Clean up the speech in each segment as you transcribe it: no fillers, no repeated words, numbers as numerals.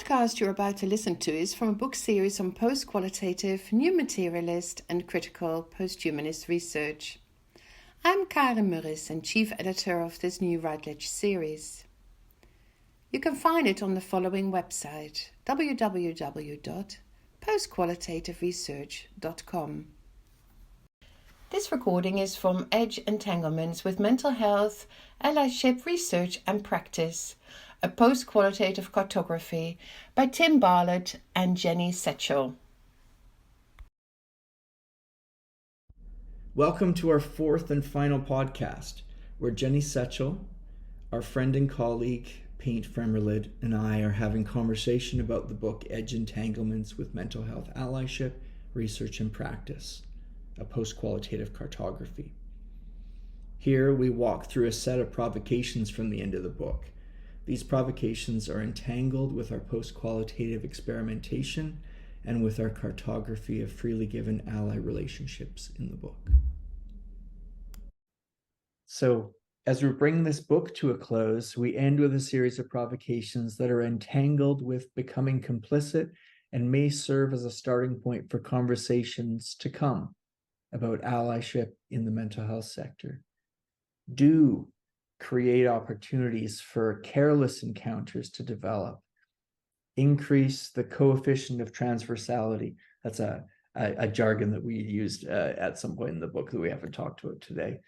podcast you're about to listen to is from a book series on post-qualitative, new materialist and critical post-humanist research. I'm Karen Murris and chief editor of this new Routledge series. You can find it on the following website, www.postqualitativeresearch.com. This recording is from Edge Entanglements with Mental Health Allyship Research and Practice, a Postqualitative Cartography by Tim Barlott and Jenny Setchell. Welcome to our fourth and final podcast, where Jenny Setchell, our friend and colleague, Paint Fremmerlid, and I are having conversation about the book Edge Entanglements with Mental Health Allyship, Research and Practice, a Postqualitative Cartography. Here we walk through a set of provocations from the end of the book. These provocations are entangled with our post-qualitative experimentation and with our cartography of freely given ally relationships in the book. So, as we bring this book to a close, we end with a series of provocations that are entangled with becoming complicit and may serve as a starting point for conversations to come about allyship in the mental health sector. Do create opportunities for careless encounters to develop. Increase the coefficient of transversality. That's a jargon that we used at some point in the book that we haven't talked about today.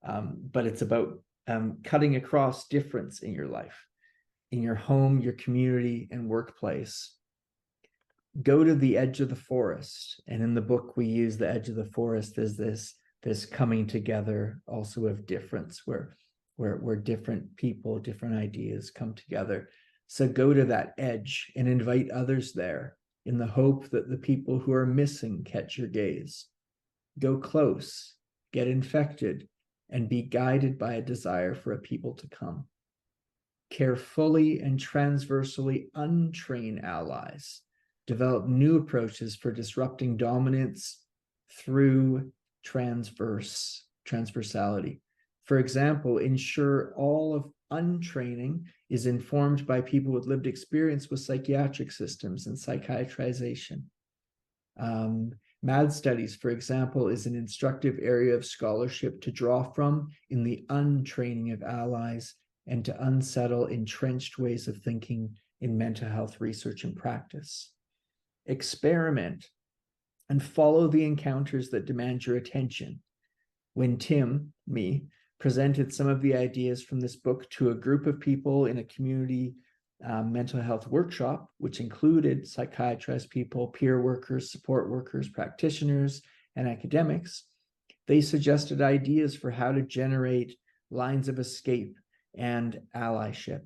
But it's about cutting across difference in your life, in your home, your community, and workplace. Go to the edge of the forest. And in the book, we use the edge of the forest as this coming together also of difference, where different people, different ideas come together. So go to that edge and invite others there in the hope that the people who are missing catch your gaze. Go close, get infected, and be guided by a desire for a people to come. Carefully and transversally untrain allies. Develop new approaches for disrupting dominance through transversality. For example, ensure all of untraining is informed by people with lived experience with psychiatric systems and psychiatrization. MAD studies, for example, is an instructive area of scholarship to draw from in the untraining of allies and to unsettle entrenched ways of thinking in mental health research and practice. Experiment and follow the encounters that demand your attention. When Tim, me, presented some of the ideas from this book to a group of people in a community mental health workshop, which included psychiatrists, people, peer workers, support workers, practitioners, and academics, they suggested ideas for how to generate lines of escape and allyship.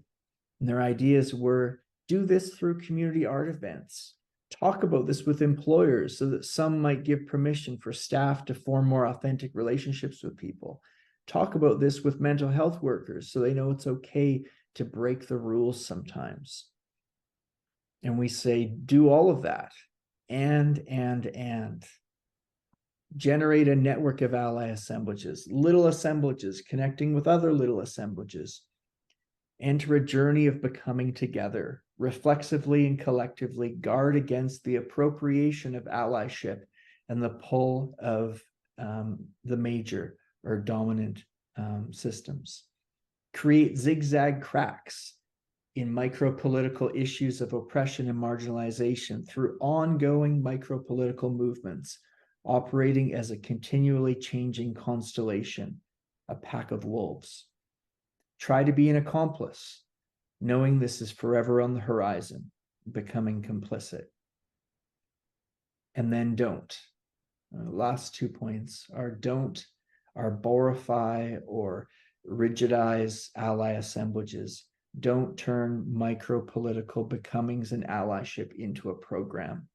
And their ideas were, do this through community art events. Talk about this with employers so that some might give permission for staff to form more authentic relationships with people. Talk about this with mental health workers so they know it's okay to break the rules sometimes. And we say, do all of that and. Generate a network of ally assemblages, little assemblages connecting with other little assemblages. Enter a journey of becoming together, reflexively and collectively guard against the appropriation of allyship and the pull of the major or dominant systems. Create zigzag cracks in micro-political issues of oppression and marginalization through ongoing micro-political movements, operating as a continually changing constellation, a pack of wolves. Try to be an accomplice, knowing this is forever on the horizon, becoming complicit. And then don't. Last 2 points are don't arborify or rigidize ally assemblages. Don't turn micro-political becomings and allyship into a program.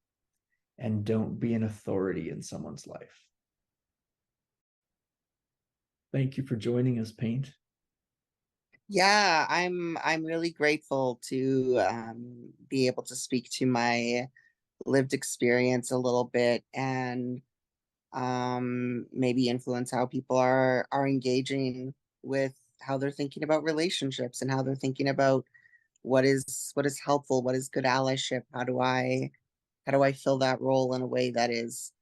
And don't be an authority in someone's life. Thank you for joining us, Paint. Yeah, I'm really grateful to be able to speak to my lived experience a little bit and maybe influence how people are engaging with how they're thinking about relationships and how they're thinking about what is helpful, what is good allyship, how do I fill that role in a way that is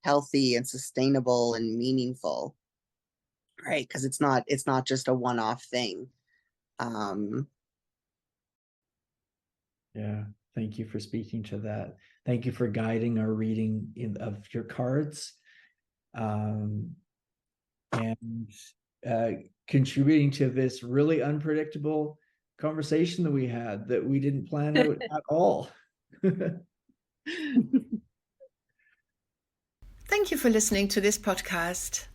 healthy and sustainable and meaningful, right? Because it's not just a one-off thing. Yeah, thank you for speaking to that. Thank you for guiding our reading of your cards, and contributing to this really unpredictable conversation that we had that we didn't plan out at all. Thank you for listening to this podcast.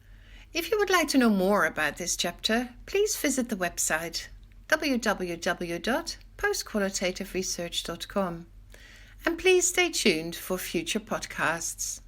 If you would like to know more about this chapter, please visit the website www.postqualitativeresearch.com, and please stay tuned for future podcasts.